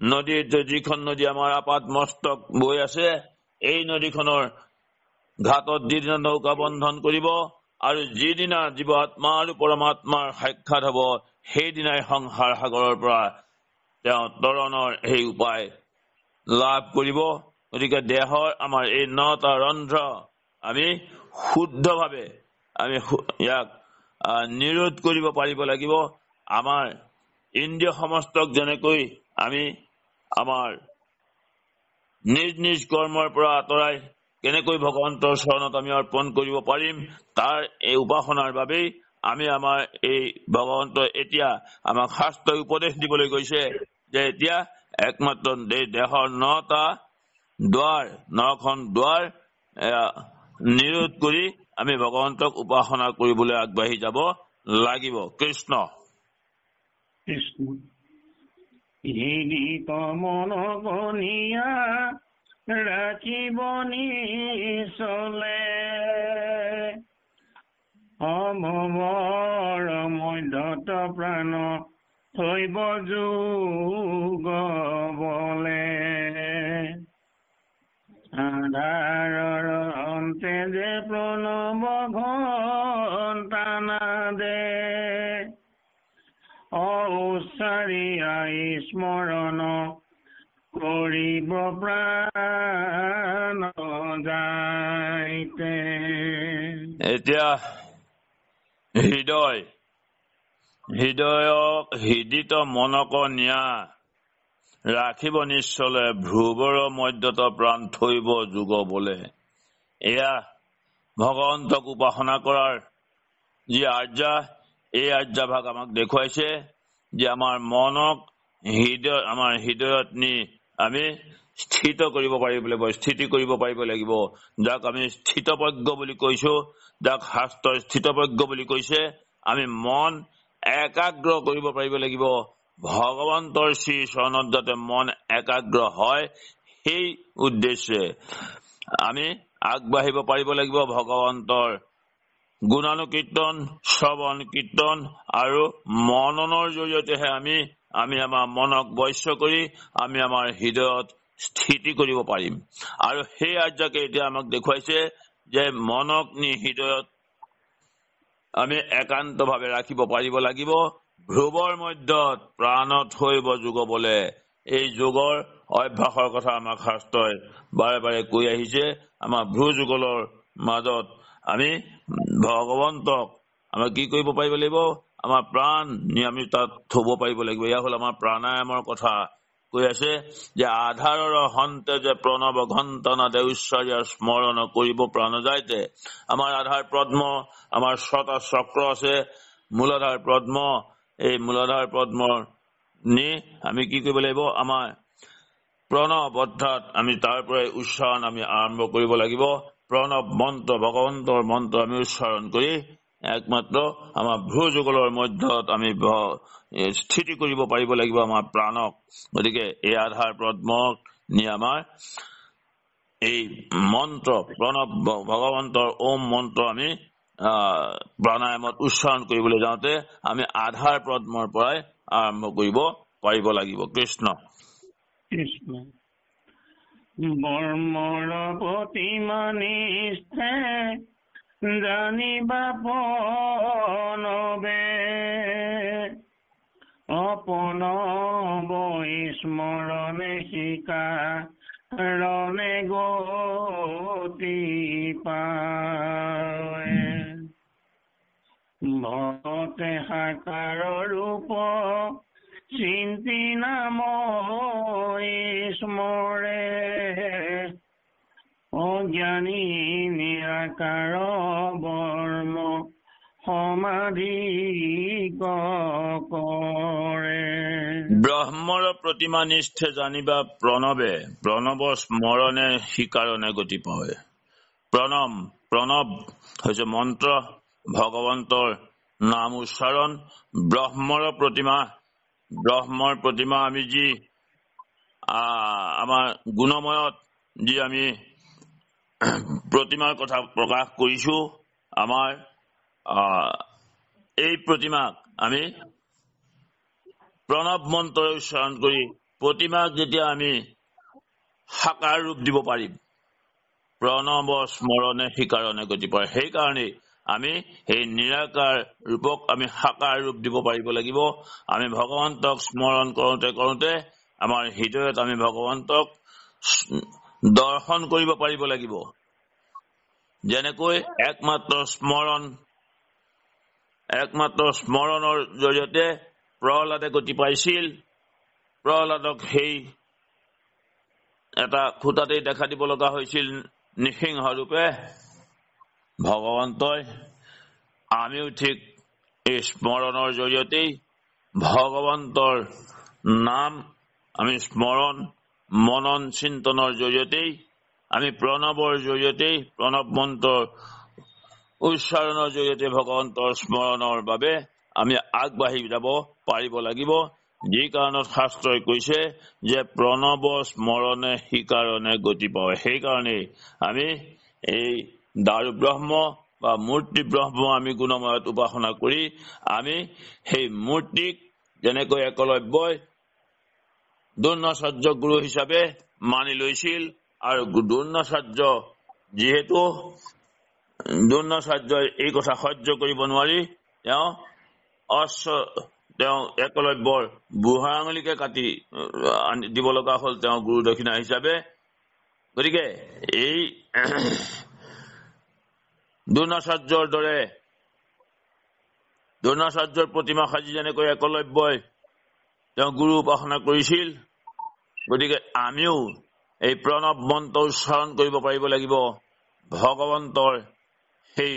নদীৰ যিখন নদী আমাৰ আপাত মস্তক বৈ আছে, এই নদীখনৰ ঘাটত যিদিনা নৌকা বন্ধন কৰিব আৰু যিদিনা জীৱ আত্মা আৰু পৰমাত্মাৰ সাক্ষাৎ হ'ব, সেইদিনাই সংসাৰ সাগৰৰ পৰা তেওঁ তৰণৰ সেই উপায় লাভ কৰিব। গতিকে দেহৰ আমাৰ এই 9টা ৰন্ধ্ৰ আমি শুদ্ধভাৱে আমি ইয়াক নিৰোধ কৰিব পাৰিব লাগিব। আমাৰ ইন্দ্ৰিয় সমস্তক যেনেকৈ আমি আমাৰ নিজ নিজ কৰ্মৰ পৰা আঁতৰাই কেনেকৈ ভগৱন্তৰ চৰণত আমি অৰ্পণ কৰিব পাৰিম, তাৰ এই উপাসনাৰ বাবেই আমি আমাৰ এই ভগৱন্ত এতিয়া আমাক শাস্ত্ৰই উপদেশ দিবলৈ গৈছে যে এতিয়া একমাত্ৰ দেহৰ 9টা দ্বাৰ, 9খন দ্বাৰ নিৰোধ কৰি আমি ভগৱন্তক উপাসনা কৰিবলৈ আগবাঢ়ি যাব লাগিব। কৃষ্ণ। হৃদিত মনকনীয়া ৰাখিব নিচলে অমমৰ মধ্যত প্ৰাণ থৈব যোগ বলে আধাৰৰ অন্তে যে প্ৰণৱ ঘণ্টা দে উচ্চাৰিয়া স্মৰণ কৰিব প্ৰাণ যাইতে। এতিয়া হৃদিত মনক নিয়া ৰাখিব নিশ্চলে ভ্ৰুৱৰ মধ্যত প্ৰাণ থৈব যোগ বোলে। এয়া ভগৱন্তক উপাসনা কৰাৰ যি আৰ্যা, এই আৰ্যাভাগ আমাক দেখুৱাইছে যে আমাৰ মনক আমাৰ হৃদয়ত নি আমি স্থিত কৰিব পাৰিব লাগিব, স্থিতি কৰিব পাৰিব লাগিব। যাক আমি স্থিতপ্ৰজ্ঞ বুলি কৈছো, যাক শাস্ত্ৰৰ স্থিতপ্ৰজ্ঞ বুলি কৈছে। আমি মন একাগ্ৰ কৰিব পাৰিব লাগিব। ভগৱন্তৰ শ্ৰী চৰণত যাতে মন একাগ্ৰ হয়, সেই উদ্দেশ্যে আমি আগবাঢ়িব পাৰিব লাগিব। ভগৱন্তৰ গুণানুকীৰ্তন, শ্ৰৱণ কীৰ্তন আৰু মননৰ জৰিয়তেহে আমি আমাৰ মনক বশ্য কৰি আমি আমাৰ হৃদয়ত স্থিতি কৰিব পাৰিম। আৰু সেই আৰ্যাকে এতিয়া আমাক দেখুৱাইছে যে মনক নি হৃদয়ত আমি একান্তভাৱে ৰাখিব পাৰিব লাগিব। ভ্ৰুৱৰ মধ্যত প্ৰাণত থৈব যোগ বোলে। এই যোগৰ অভ্যাসৰ কথা আমাক শাস্ত্ৰই বাৰে বাৰে কৈ আহিছে। আমাৰ ভ্ৰু যুগলৰ মাজত আমি ভগৱন্তক আমাৰ কি কৰিব পাৰিব লাগিব? আমাৰ প্ৰাণ নি আমি তাত থব পাৰিব লাগিব। এয়া হল আমাৰ প্ৰাণায়ামৰ কথা কৈ আছে যে আধাৰৰ হন্তে যে প্ৰণৱ ঘণ্টনা দে উচ্চাৰিয়া স্মৰণ কৰিব প্ৰাণ যাইতে। আমাৰ আধাৰ পদ্ম, আমাৰ 6টা চক্ৰ আছে, মূলাধাৰ পদ্ম। এই মূলাধাৰ পদ্মৰ নি আমি কি কৰিব লাগিব? আমাৰ প্ৰণৱ অৰ্থাৎ আমি তাৰ পৰাই উচ্চাৰণ আমি আৰম্ভ কৰিব লাগিব। প্ৰণৱ মন্ত্ৰ, ভগৱন্তৰ মন্ত্ৰ আমি উচ্চাৰণ কৰি একমাত্ৰ আমাৰ ভ্ৰু যুগলৰ মধ্যত আমি স্থিতি কৰিব পাৰিব লাগিব আমাৰ প্ৰাণক। গতিকে এই আধাৰ পদ্মক নি আমাৰ এই মন্ত্ৰ প্ৰণৱ ভগৱন্তৰ ওম মন্ত্ৰ আমি প্ৰাণায়ামত উচ্চাৰণ কৰিবলৈ যাওঁতে আমি আধাৰ পদ্মৰ পৰাই আৰম্ভ কৰিব পাৰিব লাগিব। কৃষ্ণ কৃষ্ণ। বৰ্মৰ প্ৰতিমা নিষ্ঠে জানিবা পনবে অপনব স্মৰণে শিকা ৰণে গতি পায় ভকতে সাকাৰ ৰূপ চিন্তি নাম স্মৰে অজ্ঞানী নিৰাকাৰ বৰ্ম সমাধি কৰে। ব্ৰহ্মৰ প্ৰতিমা নিষ্ঠে জানিবা প্ৰণৱে, প্ৰণৱ স্মৰণে শিকাৰণে গতি পায়। প্ৰণৱ হৈছে মন্ত্ৰ, ভগৱন্তৰ নাম উচ্চাৰণ। ব্ৰহ্মৰ প্ৰতিমা আমি যি আমাৰ গুণময়ত যি আমি প্ৰতিমাৰ কথা প্ৰকাশ কৰিছো, আমাৰ এই প্ৰতিমাক আমি প্ৰণৱ মন্ত্ৰ উচ্চাৰণ কৰি প্ৰতিমাক যেতিয়া আমি সাকাৰ ৰূপ দিব পাৰিম, প্ৰণৱ স্মৰণে শিকাৰণে গতি পায়। সেইকাৰণে আমি সেই নিৰাকাৰ ৰূপক আমি সাকাৰ ৰূপ দিব পাৰিব লাগিব। আমি ভগৱন্তক স্মৰণ কৰোঁতে আমাৰ হৃদয়ত আমি ভগৱন্তক দৰ্শন কৰিব পাৰিব লাগিব। যেনেকৈ একমাত্ৰ স্মৰণৰ জৰিয়তে প্ৰহ্লাদে গতি পাইছিল। প্ৰহ্লাদক সেই এটা খুটাতেই দেখা দিব লগা হৈছিল নৃসিংহ ৰূপে। ভগৱন্তই আমিও ঠিক এই স্মৰণৰ জৰিয়তেই ভগৱন্তৰ নাম আমি স্মৰণ মনন চিন্তনৰ জৰিয়তেই আমি প্ৰণৱৰ জৰিয়তেই প্ৰণৱ মন্ত্ৰৰ উচ্চাৰণৰ জৰিয়তে ভগৱন্তৰ স্মৰণৰ বাবে আমি আগবাঢ়ি যাব পাৰিব লাগিব। যি কাৰণত শাস্ত্ৰই কৈছে যে প্ৰণৱ স্মৰণে সিকাৰণে গতি পায়। সেইকাৰণে আমি এই দাৰু ব্ৰহ্ম বা মূৰ্তি ব্ৰহ্ম আমি গুণময়ত উপাসনা কৰি আমি সেই মূৰ্তিক যেনেকৈ একলব্যই দ্ৰোণাচাৰ্য গুৰু হিচাপে মানি লৈছিল, আৰু দ্ৰোণাচাৰ্য যিহেতু দ্ৰোণাচাৰ্যই এই কথা সহ্য কৰিব নোৱাৰি তেওঁ একলব্যৰ বুঢ়া আঙুলিকে কাটি দিব লগা হ'ল তেওঁ গুৰু দক্ষিণা হিচাপে। গতিকে এই দ্ৰোণাচাৰ্যৰ দৰে দ্ৰোণাচাৰ্যৰ প্ৰতিমা সাজি যেনেকৈ একলব্যই তেওঁ গুৰু উপাসনা কৰিছিল, গতিকে আমিও এই প্ৰণৱ মন্ত্ৰ উচ্চাৰণ কৰিব পাৰিব লাগিব ভগৱন্তৰ সেই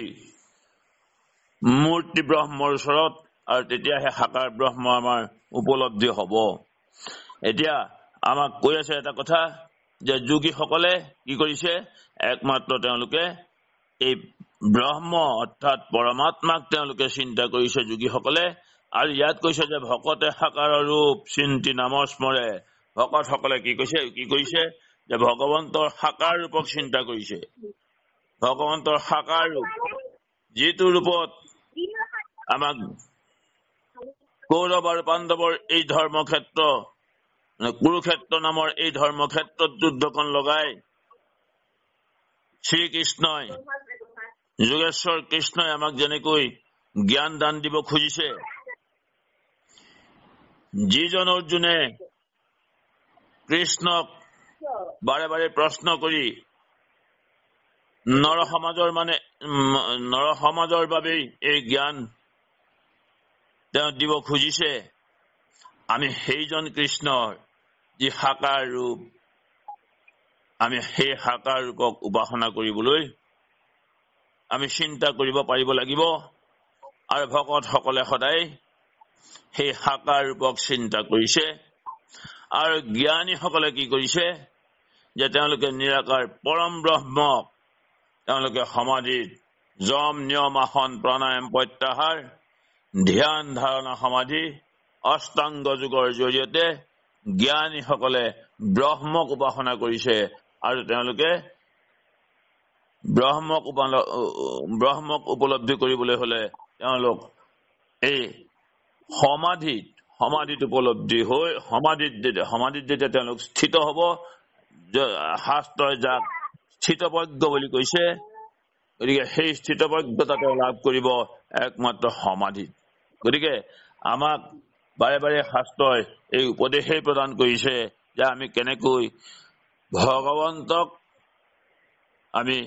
মূৰ্তি ব্ৰহ্মৰ ওচৰত, আৰু তেতিয়াহে সাকাৰ ব্ৰহ্ম আমাৰ উপলব্ধি হ'ব। এতিয়া আমাক কৈ আছে এটা কথা যে যোগীসকলে কি কৰিছে, একমাত্ৰ তেওঁলোকে এই ব্ৰহ্ম অৰ্থাৎ পৰমাত্মাক তেওঁলোকে চিন্তা কৰিছে যোগীসকলে। আৰু ইয়াত কৈছে যে ভকতে সাকাৰৰ ৰূপ চিন্তি নাম স্মৰে। ভকতসকলে কি কৰিছে যে ভগৱন্তৰ সাকাৰ ৰূপক চিন্তা কৰিছে। ভগৱন্তৰ সাকাৰ ৰূপ, যিটো ৰূপত আমাক কৌৰৱ আৰু পাণ্ডৱৰ এই ধৰ্মক্ষেত্ৰ কুৰুক্ষেত্ৰ নামৰ এই ধৰ্মক্ষেত্ৰত যুদ্ধখন লগাই শ্ৰীকৃষ্ণই যোগেশ্বৰ কৃষ্ণই আমাক যেনেকৈ জ্ঞান দান দিব খুজিছে, যিজন অৰ্জুনে কৃষ্ণক বাৰে বাৰে প্ৰশ্ন কৰি নৰসমাজৰ বাবেই এই জ্ঞান তেওঁ দিব খুজিছে, আমি সেইজন কৃষ্ণৰ যি সাকাৰ ৰূপ, আমি সেই সাকাৰ ৰূপক উপাসনা কৰিবলৈ আমি চিন্তা কৰিব পাৰিব লাগিব। আৰু ভকতসকলে সদায় সেই সাকাৰ ৰূপক চিন্তা কৰিছে। আৰু জ্ঞানীসকলে কি কৰিছে যে তেওঁলোকে নিৰাকাৰ পৰম ব্ৰহ্মক তেওঁলোকে সমাধিত যম নিয়ম আসন প্ৰাণায়াম প্ৰত্যাহাৰ ধ্যান ধাৰণা সমাধি অষ্টাংগ যোগৰ জৰিয়তে জ্ঞানীসকলে ব্ৰহ্মক উপাসনা কৰিছে। আৰু তেওঁলোকে ব্ৰহ্মক উপলব্ধি কৰিবলৈ হলে তেওঁলোক এই সমাধিত উপলব্ধি হৈ সমাধিত যেতিয়া তেওঁলোক স্থিত হব, শাস্ত্ৰই যাক স্থিতপ্ৰজ্ঞ বুলি কৈছে, গতিকে সেই স্থিতপ্ৰজ্ঞতা তেওঁ লাভ কৰিব একমাত্ৰ সমাধিত। গতিকে আমাক বাৰে বাৰে শাস্ত্ৰই এই উপদেশেই প্ৰদান কৰিছে যে আমি কেনেকৈ ভগৱন্তক আমি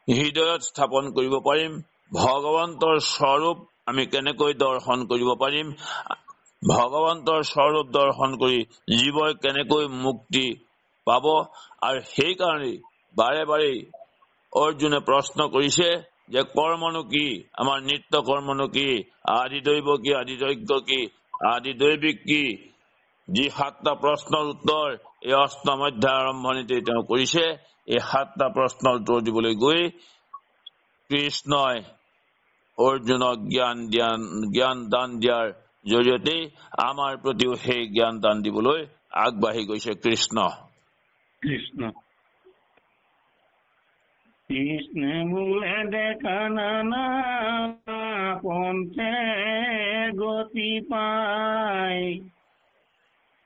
হৃদয়ত স্থাপন কৰিব পাৰিম, ভগৱন্তৰ স্বৰূপ আমি কেনেকৈ দৰ্শন কৰিব পাৰিম, ভগৱন্তৰ স্বৰূপ দৰ্শন কৰি জীৱই কেনেকৈ মুক্তি পাব। আৰু সেইকাৰণে বাৰে বাৰে অৰ্জুনে প্ৰশ্ন কৰিছে যে কৰ্মনো কি, আমাৰ নিত্য কৰ্মনো কি, আদি দৈৱ কি, আদি যজ্ঞ কি, আদি দৈৱিক কি, যি 7টা প্ৰশ্নৰ উত্তৰ এই অষ্টম অধ্যায় আৰম্ভণিতে তেওঁ কৰিছে। এই 7টা প্ৰশ্নৰ উত্তৰ দিবলৈ গৈ কৃষ্ণই অৰ্জুনক জ্ঞান দান দিয়াৰ জৰিয়তে আমাৰ প্ৰতিও সেই জ্ঞান দান দিবলৈ আগবাঢ়ি গৈছে কৃষ্ণ। কৃষ্ণে বোলে দেখা নানা পন্থে গতি পায়,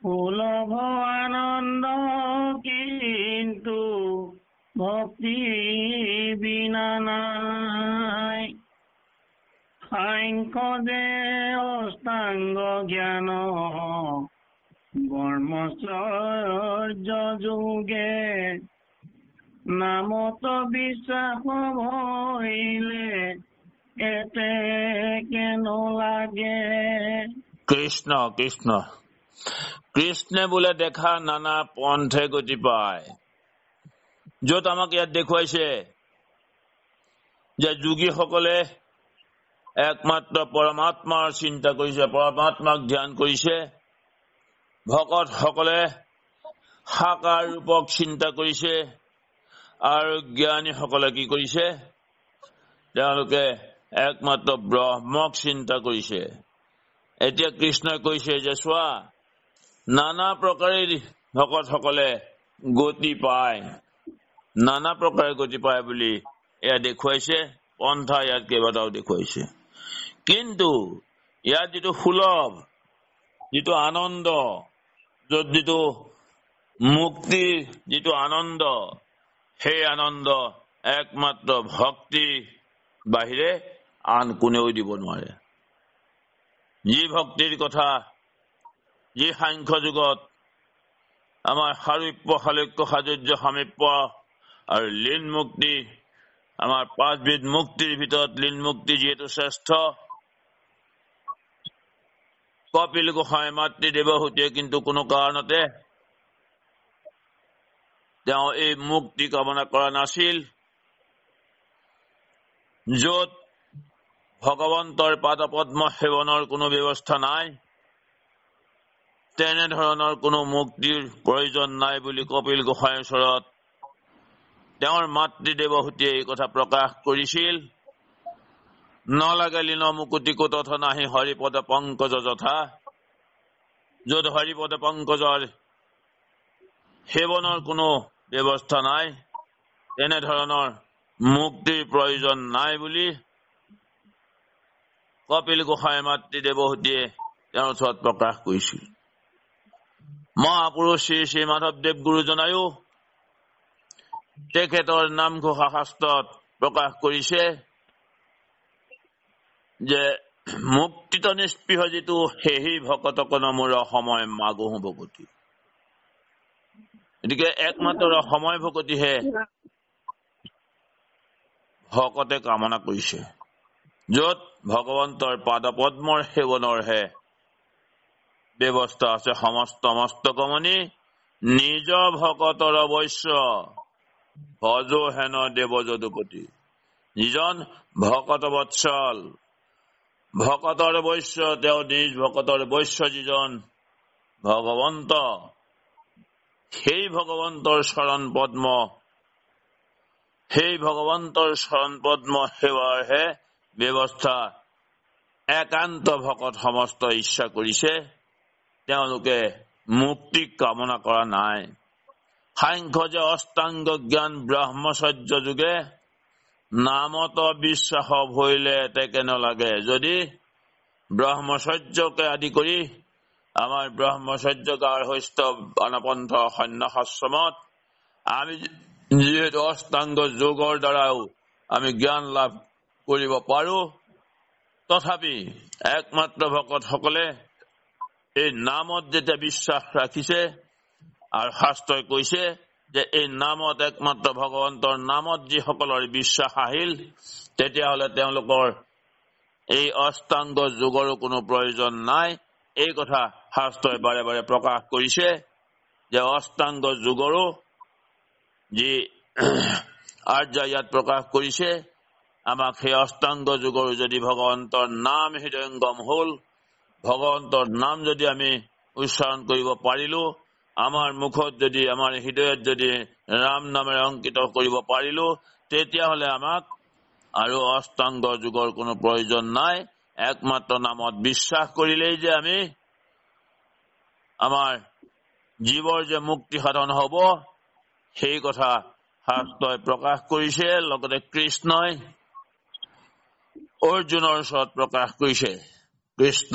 সুলভ আনন্দ কিন্তু ভক্তি বিনা নাই। সাংখ্য যে অষ্টাংগ জ্ঞান ব্ৰহ্মচৰ্য যোগে, নামত বিশ্বাস ভৰিলে এতে কেন লাগে। কৃষ্ণ কৃষ্ণে বোলে দেখা নানা পন্থে গতি পায়। য'ত আমাক ইয়াত দেখুৱাইছে যে যোগীসকলে একমাত্ৰ পৰমাত্মাৰ চিন্তা কৰিছে, পৰমাত্মাক ধ্যান কৰিছে, ভকতসকলে সাকাৰ ৰূপক চিন্তা কৰিছে, আৰু জ্ঞানীসকলে কি কৰিছে, তেওঁলোকে একমাত্ৰ ব্ৰহ্মক চিন্তা কৰিছে। এতিয়া কৃষ্ণই কৈছে যে চোৱা, নানা প্ৰকাৰে ভকতসকলে গতি পায়, নানা প্ৰকাৰে গতি পায় বুলি এয়া দেখুৱাইছে। পন্থা ইয়াত কেইবাটাও দেখুৱাইছে, কিন্তু ইয়াত যিটো সুলভ, যিটো আনন্দ, য'ত যিটো মুক্তিৰ যিটো আনন্দ, সেই আনন্দ একমাত্ৰ ভক্তি বাহিৰে আন কোনেও দিব নোৱাৰে। যি ভক্তিৰ কথা, যি সাংখ্য যুগত আমাৰ সাৰূপ্য, সালোক্য, সাযুজ্য, সামীপ্য আৰু লীন মুক্তি, আমাৰ 5 বিধ মুক্তিৰ ভিতৰত লীন মুক্তি যিহেতু শ্ৰেষ্ঠ, কপিল গোসাঁই মাতৃ দেৱহূতিয়ে কিন্তু কোনো কাৰণতে তেওঁ এই মুক্তি কামনা কৰা নাছিল। য'ত ভগৱন্তৰ পাদপদ্ম সেৱনৰ কোনো ব্যৱস্থা নাই, তেনেধৰণৰ কোনো মুক্তিৰ প্ৰয়োজন নাই বুলি কপিল গোসাঁইৰ ওচৰত তেওঁৰ মাতৃ দেৱহূতিয়ে এই কথা প্ৰকাশ কৰিছিল। নলাগে লীন মুকুতি কোটথ নাহি হৰিপদ পংকজ যথা, য'ত হৰিপদ পংকজৰ সেৱনৰ কোনো ব্যৱস্থা নাই, তেনেধৰণৰ মুক্তিৰ প্ৰয়োজন নাই বুলি কপিল গোসাঁই মাতৃ দেৱহূতিয়ে তেওঁৰ ওচৰত প্ৰকাশ কৰিছিল। মহাপুৰুষ শ্ৰী শ্ৰী মাধৱদেৱ গুৰুজনায়ো তেখেতৰ নামঘোষা শাস্ত্ৰত প্ৰকাশ কৰিছে যে মুক্তিত নিস্পৃহ যিটো সেহি ভকতক নমূৰ সময় মাগোহ ভকতি। গতিকে একমাত্ৰ সময় ভকতিহে ভকতে কামনা কৰিছে, য'ত ভগৱন্তৰ পাদপদ্মৰ সেৱনৰহে ব্যৱস্থা আছে। সমস্ত মস্তকমণি নিজ ভকতৰ অৱশ্য ভজ হেন দেৱ যদুপতি। যিজন ভকত বৎসল, ভকতৰ বৈশ্য, তেওঁ নিজ ভকতৰ বৈশ্য যিজন ভগৱন্ত, সেই ভগৱন্তৰ চৰণ পদ্ম, সেই ভগৱন্তৰ চৰণ পদ্ম সেৱাৰহে ব্যৱস্থা একান্ত ভকত সমস্ত ইচ্ছা কৰিছে, তেওঁলোকে মুক্তিক কামনা কৰা নাই। সাংখ্য যে অষ্টাংগ জ্ঞান ব্ৰহ্মচৰ্য যোগে নামত বিশ্বাস ভৰিলে তেকে নলাগে। যদি ব্ৰহ্মচৰ্যকে আদি কৰি আমাৰ ব্ৰহ্মচৰ্য গাৰ্হস্থ্য বানপন্থ সন্ন্যাসাশ্ৰমত আমি যিহেতু অষ্টাংগ যোগৰ দ্বাৰাও আমি জ্ঞান লাভ কৰিব পাৰো, তথাপি একমাত্ৰ ভকতসকলে এই নামত যেতিয়া বিশ্বাস ৰাখিছে, আৰু শাস্ত্ৰই কৈছে যে এই নামত একমাত্ৰ ভগৱন্তৰ নামত যিসকলৰ বিশ্বাস আহিল, তেতিয়াহ'লে তেওঁলোকৰ এই অষ্টাংগ যোগৰো কোনো প্ৰয়োজন নাই। এই কথা শাস্ত্ৰই বাৰে বাৰে প্ৰকাশ কৰিছে যে অষ্টাংগ যোগৰো যি আৰ্য ইয়াত প্ৰকাশ কৰিছে, আমাক সেই অষ্টাংগ যোগৰো যদি ভগৱন্তৰ নাম হৃদয়ংগম হল, ভগৱন্তৰ নাম যদি আমি উচ্চাৰণ কৰিব পাৰিলো, আমাৰ মুখত যদি, আমাৰ হৃদয়ত যদি ৰাম নামেৰে অংকিত কৰিব পাৰিলো, তেতিয়াহ'লে আমাক আৰু অষ্টাংগ যোগৰ কোনো প্ৰয়োজন নাই। একমাত্ৰ নামত বিশ্বাস কৰিলেই যে আমি আমাৰ জীৱৰ যে মুক্তি সাধন হ'ব, সেই কথা শাস্ত্ৰই প্ৰকাশ কৰিছে। লগতে কৃষ্ণই অৰ্জুনৰ ওচৰত প্ৰকাশ কৰিছে। কৃষ্ণ